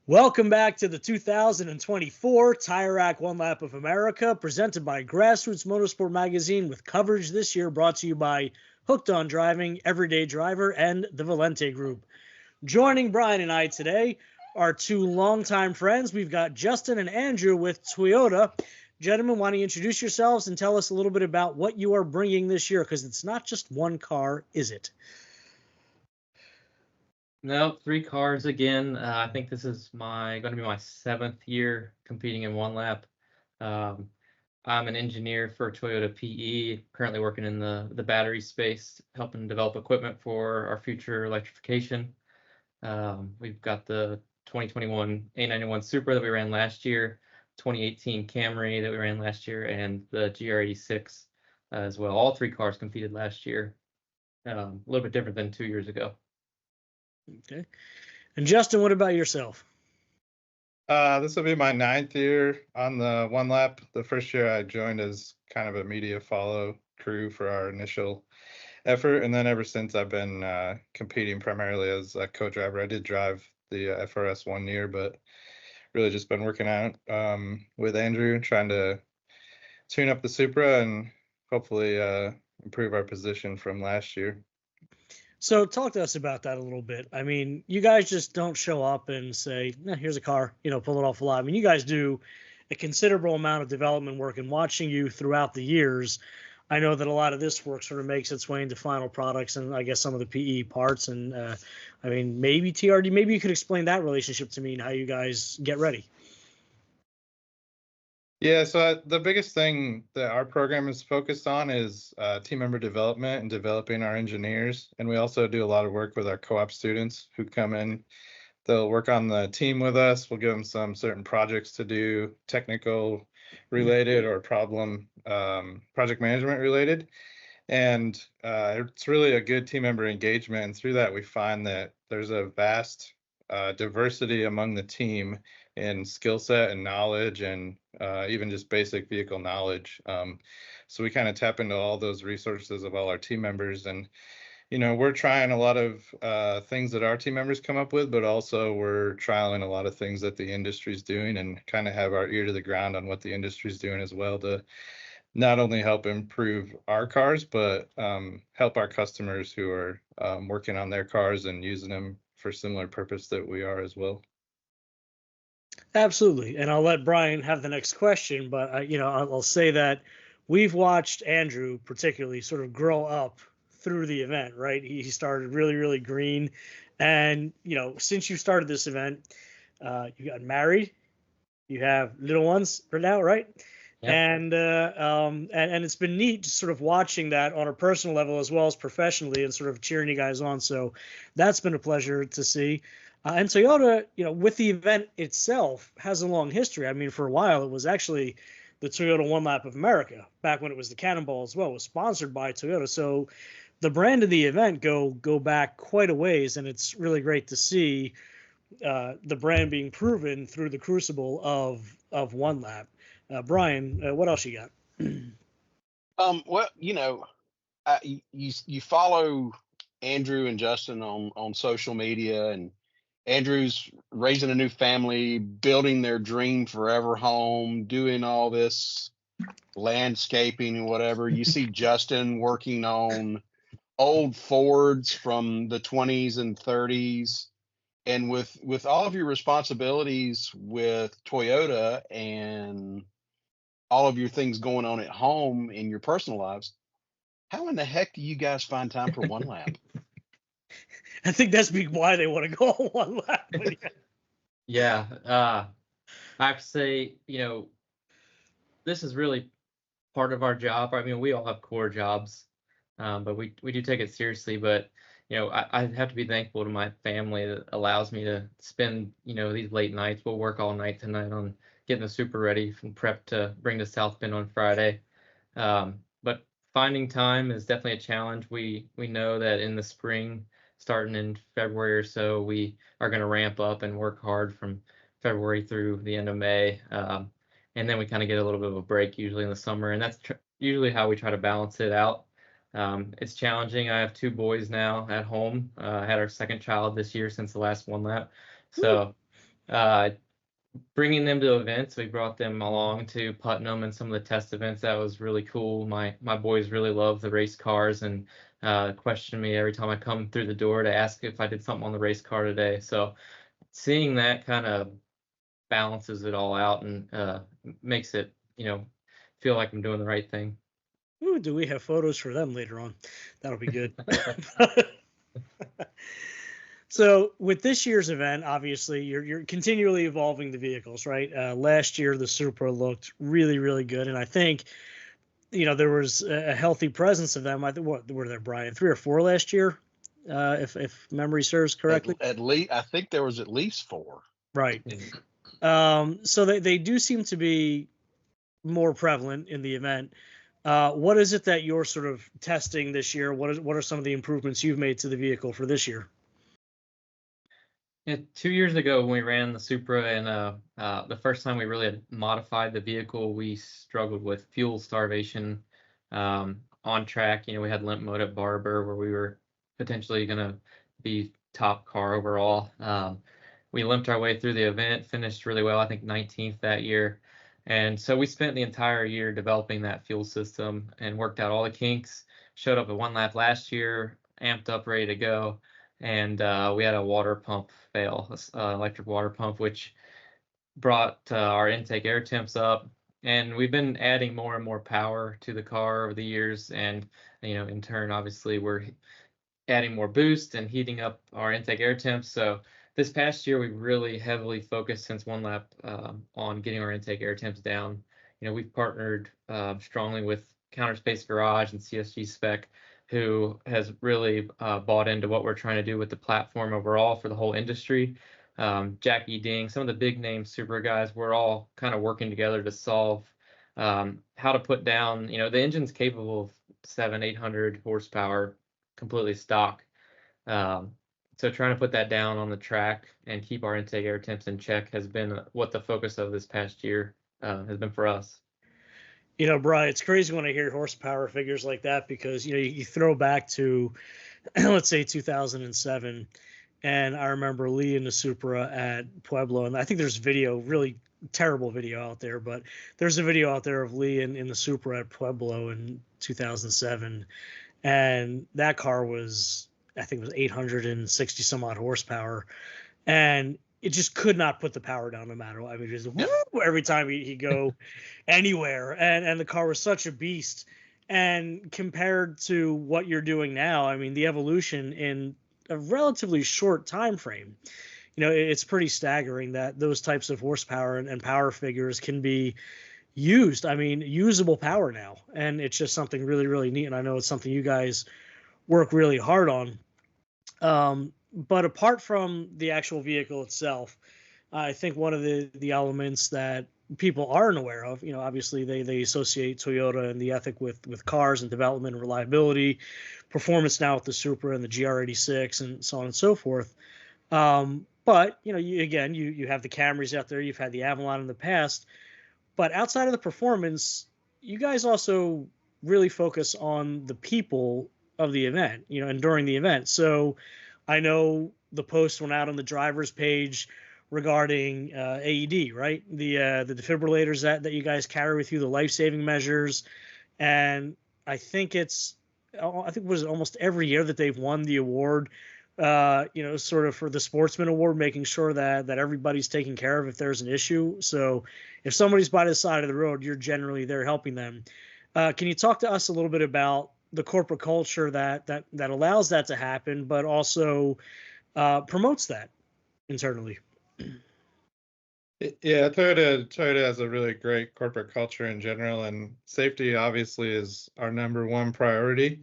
Welcome back to the 2024 Tire Rack One Lap of America, presented by Grassroots Motorsport Magazine, with coverage this year brought to you by Hooked on Driving, Everyday Driver, and the Valente Group. Joining Bryan and I today are two longtime friends. We've got Justin and Andrew with Toyota. Gentlemen, why don't you introduce yourselves and tell us a little bit about what you are bringing this year, because it's not just one car, is it? No, 3 cars again. I think this is going to be my 7th year competing in one lap. I'm an engineer for Toyota PE, currently working in the battery space, helping develop equipment for our future electrification. We've got the 2021 A91 Supra that we ran last year, 2018 Camry that we ran last year, and the GR86 as well. All 3 cars competed last year. A little bit different than 2 years ago. Okay. And Justin, what about yourself? This will be my 9th year on the one lap. The first year I joined as kind of a media follow crew for our initial effort, and then ever since I've been competing primarily as a co-driver. I did drive the FRS 1 year, but really just been working out with Andrew, trying to tune up the Supra and hopefully improve our position from last year. So talk to us about that a little bit. I mean, you guys just don't show up and say, here's a car, pull it off a lot. I mean, you guys do a considerable amount of development work, and watching you throughout the years, I know that a lot of this work sort of makes its way into final products and I guess some of the PE parts. And I mean, maybe TRD, maybe you could explain that relationship to me and how you guys get ready. Yeah, so the biggest thing that our program is focused on is team member development and developing our engineers. And we also do a lot of work with our co-op students who come in. They'll work on the team with us. We'll give them some certain projects to do, technical related or problem project management related. And it's really a good team member engagement. And through that, we find that there's a vast diversity among the team in skill set and knowledge, and even just basic vehicle knowledge. So we kind of tap into all those resources of all our team members. And, we're trying a lot of things that our team members come up with, but also we're trialing a lot of things that the industry's doing, and kind of have our ear to the ground on what the industry's doing as well, to not only help improve our cars, but help our customers who are working on their cars and using them for similar purpose that we are as well. Absolutely. And I'll let Bryan have the next question, but I'll say that we've watched Andrew particularly sort of grow up through the event, right? He started really, really green. And, since you started this event, you got married, you have little ones for now, right? Yep. And it's been neat just sort of watching that on a personal level as well as professionally, and sort of cheering you guys on. So that's been a pleasure to see. And Toyota, with the event itself, has a long history. I mean, for a while, it was actually the Toyota One Lap of America, back when it was the Cannonball as well. It was sponsored by Toyota. So the brand of the event go back quite a ways, and it's really great to see the brand being proven through the crucible of One Lap. Bryan, what else you got? Well, you follow Andrew and Justin on social media, and Andrew's raising a new family, building their dream forever home, doing all this landscaping and whatever. You see Justin working on old Fords from the 20s and 30s. And with all of your responsibilities with Toyota and all of your things going on at home in your personal lives, how in the heck do you guys find time for one lap? I think that's why they want to go on one lap. Yeah. I have to say, this is really part of our job. I mean, we all have core jobs, but we do take it seriously. But, I have to be thankful to my family that allows me to spend, these late nights. We'll work all night tonight on getting the Supra ready from prep to bring to South Bend on Friday. But finding time is definitely a challenge. We know that in the spring, starting in February or so, we are going to ramp up and work hard from February through the end of May. And then we kind of get a little bit of a break usually in the summer. And that's usually how we try to balance it out. It's challenging. I have 2 boys now at home. I had our second child this year since the last one lap. So Bringing them to events, we brought them along to Putnam and some of the test events. That was really cool. My boys really love the race cars and question me every time I come through the door to ask if I did something on the race car today. So seeing that kind of balances it all out and makes it, feel like I'm doing the right thing. Ooh, do we have photos for them later on? That'll be good. So with this year's event, obviously you're continually evolving the vehicles, right? Last year the Supra looked really, really good, and I think there was a healthy presence of them. I think what were there, Bryan, 3 or 4 last year, if memory serves correctly. At least I think there was at least 4. Right. So they do seem to be more prevalent in the event. What is it that you're sort of testing this year? What are some of the improvements you've made to the vehicle for this year? Yeah, 2 years ago when we ran the Supra and the first time we really had modified the vehicle, we struggled with fuel starvation on track. We had limp mode at Barber where we were potentially going to be top car overall. We limped our way through the event, finished really well, I think 19th that year. And so we spent the entire year developing that fuel system and worked out all the kinks. Showed up at one lap last year, amped up, ready to go. And we had a water pump fail, electric water pump, which brought our intake air temps up. And we've been adding more and more power to the car over the years. And, in turn, obviously, we're adding more boost and heating up our intake air temps. So this past year, we really heavily focused since one lap on getting our intake air temps down. We've partnered strongly with Counter Space Garage and CSG Spec, who has really bought into what we're trying to do with the platform overall for the whole industry. Jackie Ding, some of the big name Supra guys, we're all kind of working together to solve how to put down, the engine's capable of 700-800 horsepower completely stock. So trying to put that down on the track and keep our intake air temps in check has been what the focus of this past year has been for us. Bryan, it's crazy when I hear horsepower figures like that because, you throw back to, let's say 2007, and I remember Lee in the Supra at Pueblo, and I think there's video, really terrible video out there, but there's a video out there of Lee in the Supra at Pueblo in 2007, and that car was, I think it was 860 some odd horsepower, and it just could not put the power down no matter what. I mean, just woo, every time he'd go anywhere, and the car was such a beast. And compared to what you're doing now, I mean, the evolution in a relatively short time frame, it's pretty staggering that those types of horsepower and power figures can be used. I mean, usable power now, and it's just something really, really neat. And I know it's something you guys work really hard on. But apart from the actual vehicle itself, I think one of the elements that people aren't aware of, obviously they associate Toyota and the ethic with cars and development and reliability, performance now with the Supra and the GR86 and so on and so forth. But you have the Camrys out there, you've had the Avalon in the past, but outside of the performance, you guys also really focus on the people of the event, and during the event. So I know the post went out on the driver's page regarding AED, right? The defibrillators that you guys carry with you, the life-saving measures, and I think it was almost every year that they've won the award, sort of for the Sportsman Award, making sure that everybody's taken care of if there's an issue. So if somebody's by the side of the road, you're generally there helping them. Can you talk to us a little bit about the corporate culture that allows that to happen, but also promotes that internally? Yeah, Toyota has a really great corporate culture in general, and safety obviously is our number one priority,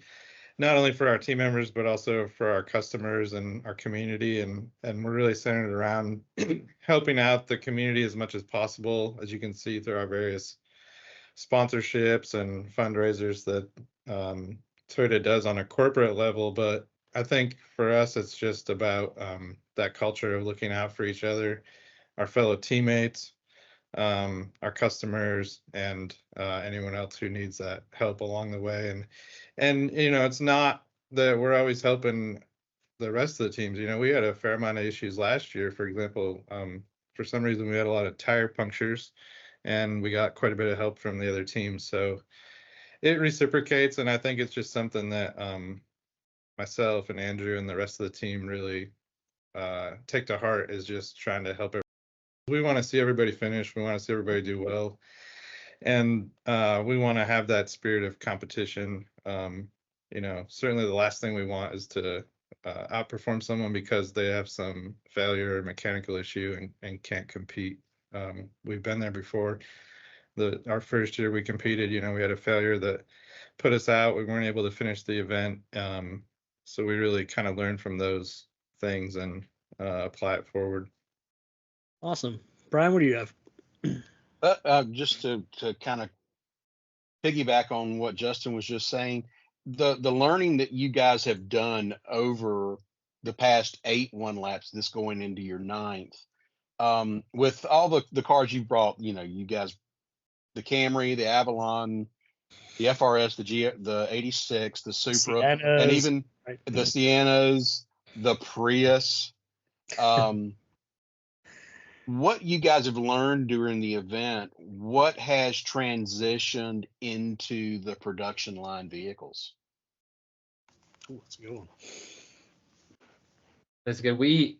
not only for our team members, but also for our customers and our community. And we're really centered around helping out the community as much as possible, as you can see through our various sponsorships and fundraisers that Toyota does on a corporate level. But I think for us, it's just about that culture of looking out for each other, our fellow teammates, our customers, and anyone else who needs that help along the way. And it's not that we're always helping the rest of the teams. We had a fair amount of issues last year. For example, for some reason we had a lot of tire punctures, and we got quite a bit of help from the other teams. So it reciprocates, and I think it's just something that myself and Andrew and the rest of the team really take to heart, is just trying to help. We want to see everybody finish. We want to see everybody do well, and we want to have that spirit of competition. Certainly the last thing we want is to outperform someone because they have some failure or mechanical issue and can't compete. We've been there before. Our first year we competed, we had a failure that put us out. We weren't able to finish the event. So we really kind of learned from those things and apply it forward. Awesome. Bryan, what do you have? Just to kind of piggyback on what Justin was just saying, the learning that you guys have done over the past 8 one laps, this going into your 9th, with all the cars you brought, you guys, the Camry, the Avalon, the FRS, the 86, the Supra, Siennas, and even right. the Siennas, the Prius. What you guys have learned during the event, what has transitioned into the production line vehicles? Ooh, that's a good one. That's good. We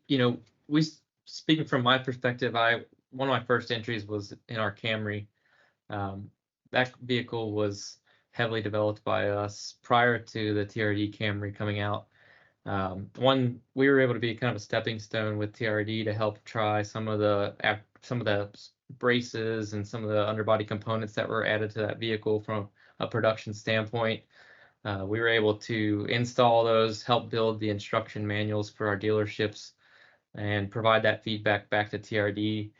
speaking from my perspective, one of my first entries was in our Camry. That vehicle was heavily developed by us prior to the TRD Camry coming out. We were able to be kind of a stepping stone with TRD to help try some of the braces and some of the underbody components that were added to that vehicle from a production standpoint. We were able to install those, help build the instruction manuals for our dealerships, and provide that feedback back to TRD.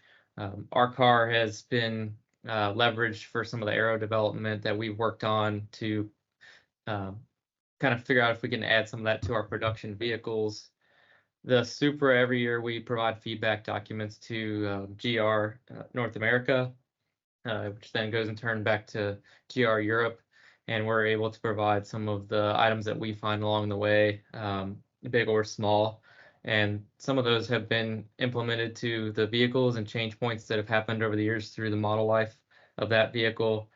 Our car has been leveraged for some of the aero development that we've worked on to kind of figure out if we can add some of that to our production vehicles. The Supra, every year we provide feedback documents to GR North America, which then goes in turn back to GR Europe, and we're able to provide some of the items that we find along the way, big or small. And some of those have been implemented to the vehicles and change points that have happened over the years through the model life of that vehicle.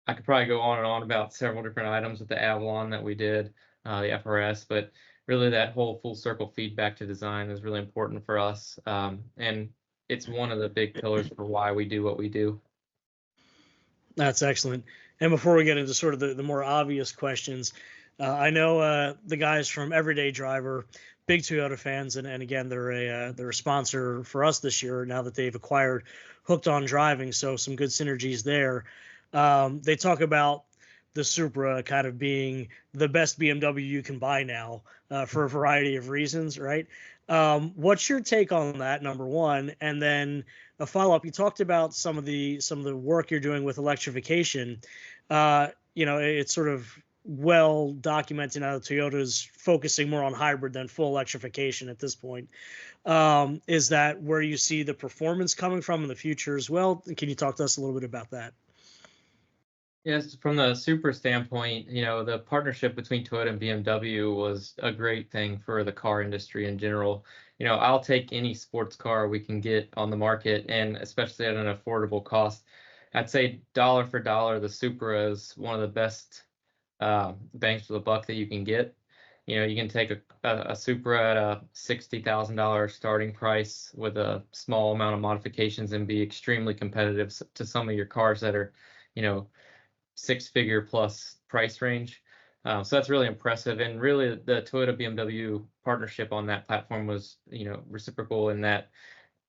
I could probably go on and on about several different items with the Avalon that we did, the FRS, but really that whole full circle feedback to design is really important for us. And it's one of the big pillars for why we do what we do. That's excellent. And before we get into sort of the more obvious questions, I know the guys from Everyday Driver, big Toyota fans, and again they're a sponsor for us this year now that they've acquired Hooked on Driving, so some good synergies there. They talk about the Supra kind of being the best BMW you can buy now for a variety of reasons, right? What's your take on that, number one? And then a follow-up, you talked about some of the work you're doing with electrification. It's sort of well documented now that Toyota's focusing more on hybrid than full electrification at this point. Is that where you see the performance coming from in the future as well? Can you talk to us a little bit about that? Yes, from the Supra standpoint, the partnership between Toyota and BMW was a great thing for the car industry in general. I'll take any sports car we can get on the market, and especially at an affordable cost. I'd say dollar for dollar, the Supra is one of the best bangs for the buck that you can get. You can take a Supra at a $60,000 starting price with a small amount of modifications and be extremely competitive to some of your cars that are, 6-figure plus price range. So that's really impressive. And really the Toyota BMW partnership on that platform was, reciprocal in that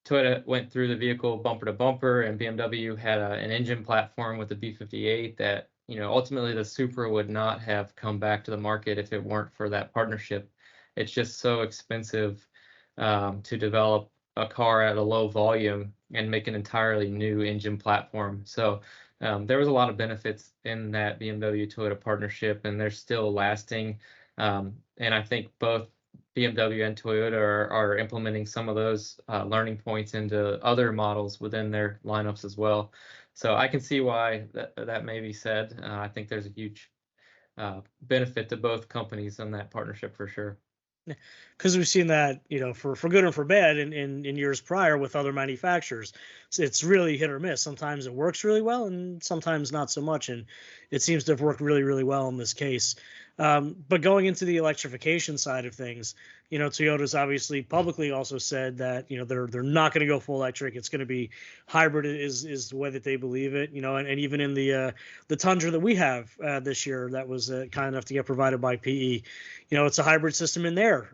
Toyota went through the vehicle bumper to bumper, and BMW had an engine platform with the B58 that, ultimately the Supra would not have come back to the market if it weren't for that partnership. It's just so expensive to develop a car at a low volume and make an entirely new engine platform. So there was a lot of benefits in that BMW Toyota partnership, and they're still lasting. And I think both BMW and Toyota are implementing some of those learning points into other models within their lineups as well. So I can see why that may be said. I think there's a huge benefit to both companies in that partnership for sure. Because we've seen that, for good and for bad in years prior with other manufacturers. So it's really hit or miss. Sometimes it works really well and sometimes not so much. And it seems to have worked really, really well in this case. But going into the electrification side of things, Toyota's obviously publicly also said that, they're not going to go full electric. It's going to be hybrid is the way that they believe it, and even in the Tundra that we have this year that was kind enough to get provided by PE, it's a hybrid system in there.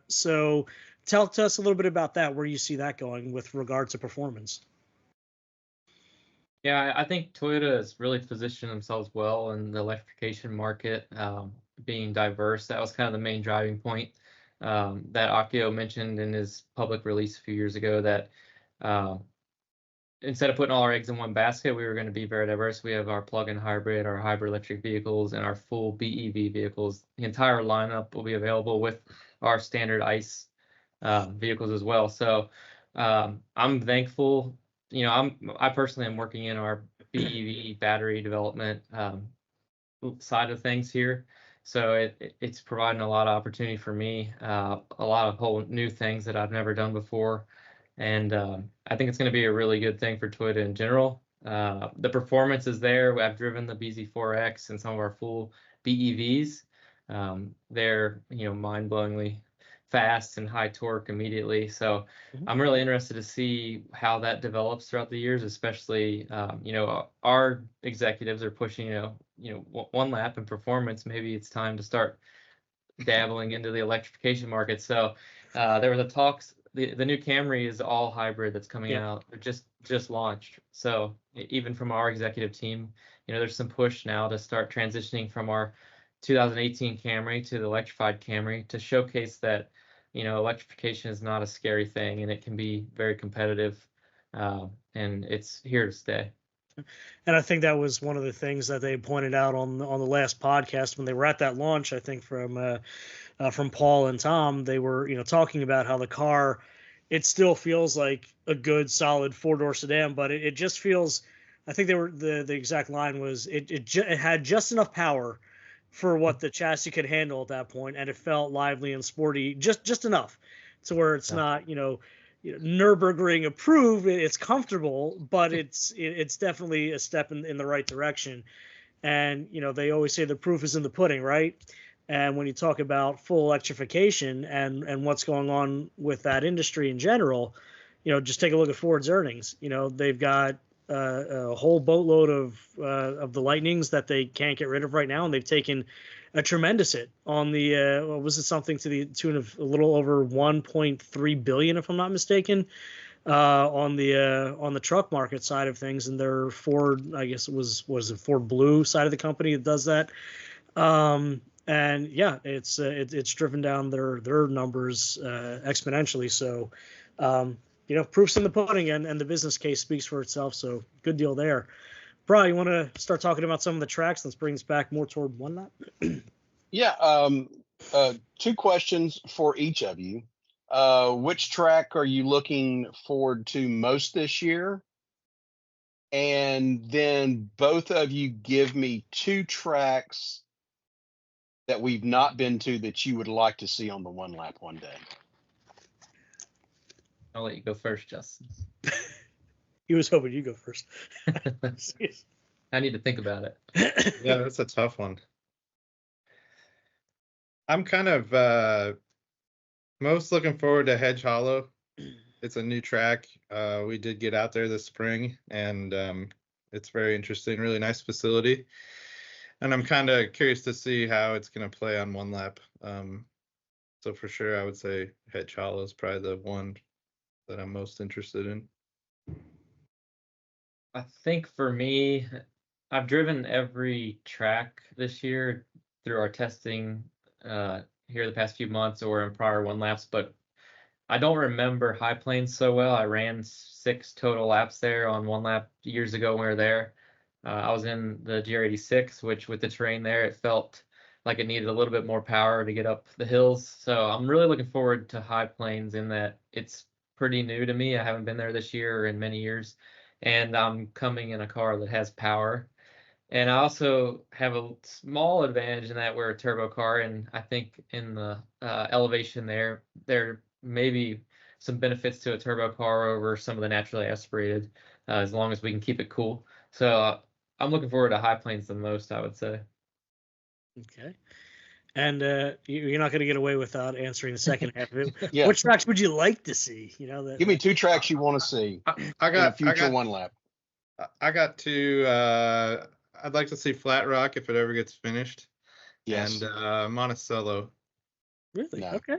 So tell us a little bit about that, where you see that going with regard to performance. Yeah, I think Toyota has really positioned themselves well in the electrification market, being diverse. That was kind of the main driving point that Akio mentioned in his public release a few years ago, that instead of putting all our eggs in one basket, we were going to be very diverse. We have our plug-in hybrid, our hybrid electric vehicles, and our full BEV vehicles. The entire lineup will be available with our standard ICE vehicles as well. So I'm thankful. I personally am working in our BEV battery development side of things here. So it's providing a lot of opportunity for me, a lot of whole new things that I've never done before. And I think it's going to be a really good thing for Toyota in general. The performance is there. I've driven the BZ4X and some of our full BEVs. They're mind-blowingly fast and high torque immediately. So I'm really interested to see how that develops throughout the years, especially our executives are pushing one lap in performance. Maybe it's time to start dabbling into the electrification market. So there was a talks. The new Camry is all hybrid that's coming out. They're just launched. So even from our executive team, there's some push now to start transitioning from our 2018 Camry to the electrified Camry to showcase that electrification is not a scary thing and it can be very competitive, and it's here to stay. And I think that was one of the things that they pointed out on the last podcast when they were at that launch. I think from Paul and Tom, they were talking about how the car, it still feels like a good solid 4-door sedan, but it just feels. I think they were the exact line was it had just enough power for what the chassis could handle at that point, and it felt lively and sporty, just enough to where it's not Nürburgring approved. It's comfortable, but it's definitely a step in the right direction. And they always say the proof is in the pudding, right? And when you talk about full electrification and what's going on with that industry in general, just take a look at Ford's earnings. They've got a whole boatload of the Lightnings that they can't get rid of right now, and they've taken a tremendous hit on the was it something to the tune of a little over 1.3 billion, if I'm not mistaken, on the truck market side of things, and their Ford, I guess it was it Ford Blue side of the company that does that. And yeah, it's driven down their numbers exponentially. So proof's in the pudding, and the business case speaks for itself. So good deal there. Bryan, you want to start talking about some of the tracks? Let's bring this back more toward one lap. Yeah. Two questions for each of you. Which track are you looking forward to most this year? And then both of you give me 2 tracks that we've not been to that you would like to see on the one lap one day. I'll let you go first, Justin. He was hoping you go first. I need to think about it. Yeah, that's a tough one. I'm kind of most looking forward to Hedge Hollow. It's a new track. We did get out there this spring, and it's very interesting, really nice facility. And I'm kind of curious to see how it's going to play on one lap. So for sure, I would say Hedge Hollow is probably the one that I'm most interested in. I think for me, I've driven every track this year through our testing here the past few months or in prior one laps, but I don't remember High Plains so well. I ran 6 total laps there on one lap years ago when we were there. I was in the GR86, which with the terrain there, it felt like it needed a little bit more power to get up the hills. So I'm really looking forward to High Plains in that it's pretty new to me. I haven't been there this year or in many years, and I'm coming in a car that has power. And I also have a small advantage in that we're a turbo car, and I think in the elevation there may be some benefits to a turbo car over some of the naturally aspirated, as long as we can keep it cool. So I'm looking forward to high planes the most, I would say. Okay. And you're not going to get away without answering the second half of it. Yeah. What tracks would you like to see? Give me 2 tracks you want to see in a future one lap. I got two. I'd like to see Flat Rock if it ever gets finished. Yes. And Monticello. Really? No. Okay.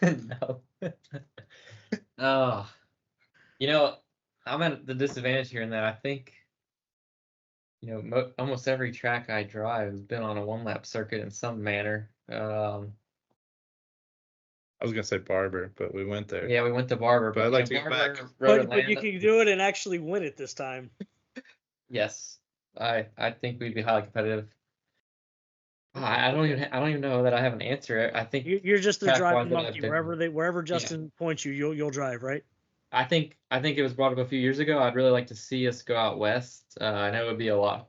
No. Oh, you know, I'm at the disadvantage here in that I think, almost every track I drive has been on a one lap circuit in some manner. I was gonna say Barber, but we went there. Yeah, we went to Barber, But I'd like to get back. But you can do it and actually win it this time. Yes, I think we'd be highly competitive. I don't even know that I have an answer. I think You're just a track-wise driving that I've monkey. been- Wherever Justin points you, you'll drive, right? I think it was brought up a few years ago. I'd really like to see us go out west. I know it would be a lot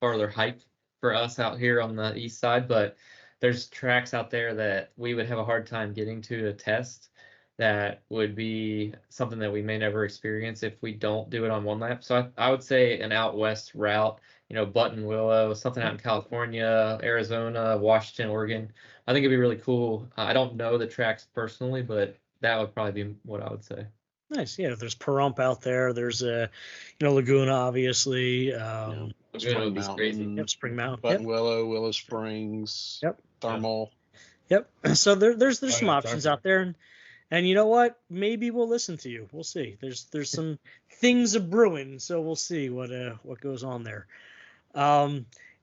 farther hike for us out here on the east side, but there's tracks out there that we would have a hard time getting to test. That would be something that we may never experience if we don't do it on one lap. So I would say an out west route, Buttonwillow, something out in California, Arizona, Washington, Oregon. I think it'd be really cool. I don't know the tracks personally, but that would probably be what I would say. Nice. Yeah, there's Pahrump out there. There's Laguna, obviously. Laguna would Spring be crazy. Mountain, Yep, Spring Mountain. Buttonwillow, Willow Springs, Yep. Thermal. Yep. So there's Oh, some yeah, options Thermal. out there, and you know what? Maybe we'll listen to you. We'll see. There's some things a brewing, so we'll see what goes on there.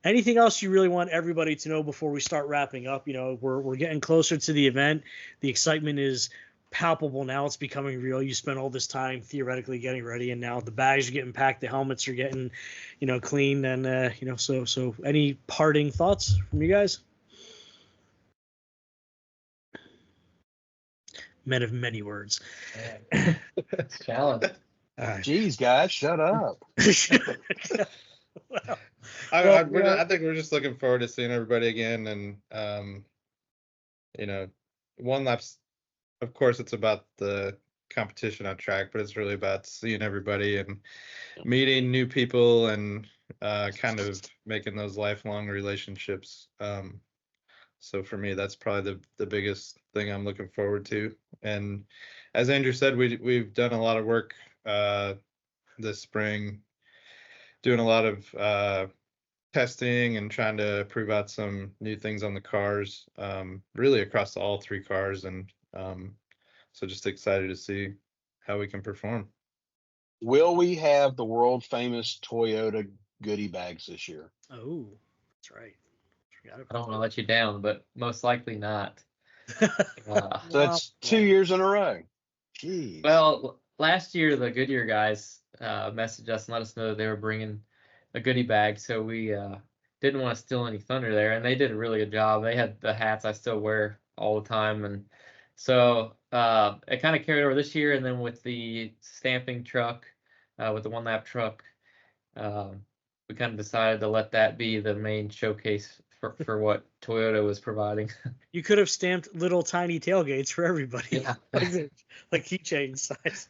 Anything else you really want everybody to know before we start wrapping up? We're getting closer to the event. The excitement is palpable now. It's becoming real. You spent all this time theoretically getting ready, and now the bags are getting packed, the helmets are getting, cleaned, and so any parting thoughts from you guys? Men of many words. It's a challenge. Geez, guys, shut up. Well, I think we're just looking forward to seeing everybody again, and one lap's. Of course, it's about the competition on track, but it's really about seeing everybody and meeting new people and kind of making those lifelong relationships. So for me, that's probably the biggest thing I'm looking forward to. And as Andrew said, we've done a lot of work this spring, doing a lot of testing and trying to prove out some new things on the cars, really across all 3 cars. And so just excited to see how we can perform. Will we have the world famous Toyota goodie bags this year? Oh, that's right. Forgot I about don't want to let you down, but most likely not. that. So that's 2 years in a row. Jeez. Well, last year the Goodyear guys messaged us and let us know that they were bringing a goodie bag, so we didn't want to steal any thunder there, and they did a really good job. They had the hats I still wear all the time, and so it kind of carried over this year. And then with the stamping truck, with the one lap truck, we kind of decided to let that be the main showcase for what Toyota was providing. You could have stamped little tiny tailgates for everybody, Yeah. like keychain size.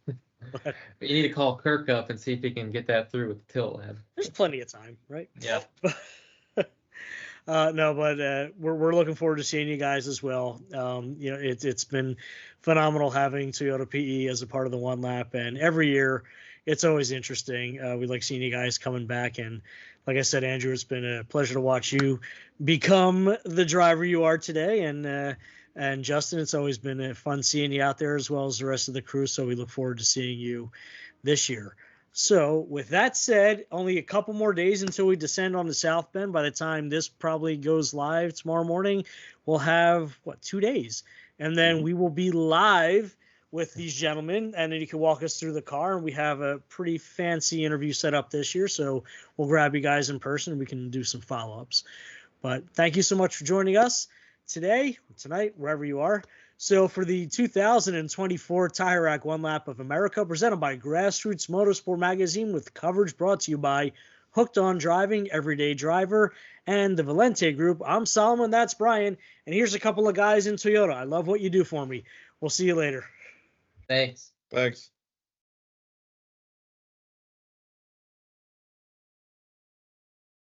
But You need to call Kirk up and see if he can get that through with the tilt lab. there's plenty of time, right? Yeah. No, but we're looking forward to seeing you guys as well. It's been phenomenal having Toyota PE as a part of the one lap, and every year it's always interesting. We like seeing you guys coming back, and like I said, Andrew, it's been a pleasure to watch you become the driver you are today, and Justin, it's always been fun seeing you out there as well as the rest of the crew. So we look forward to seeing you this year. So with that said, only a couple more days until we descend on the South Bend. By the time this probably goes live tomorrow morning, we'll have 2 days, and then we will be live with these gentlemen, and then you can walk us through the car. And we have a pretty fancy interview set up this year, so we'll grab you guys in person and we can do some follow-ups. But thank you so much for joining us today, tonight, wherever you are. So for the 2024 Tire Rack One Lap of America, presented by Grassroots Motorsport Magazine, with coverage brought to you by Hooked on Driving, Everyday Driver, and the Valente Group. I'm Solomon, that's Bryan, and here's a couple of guys in Toyota. I love what you do for me. We'll see you later. Thanks. Thanks.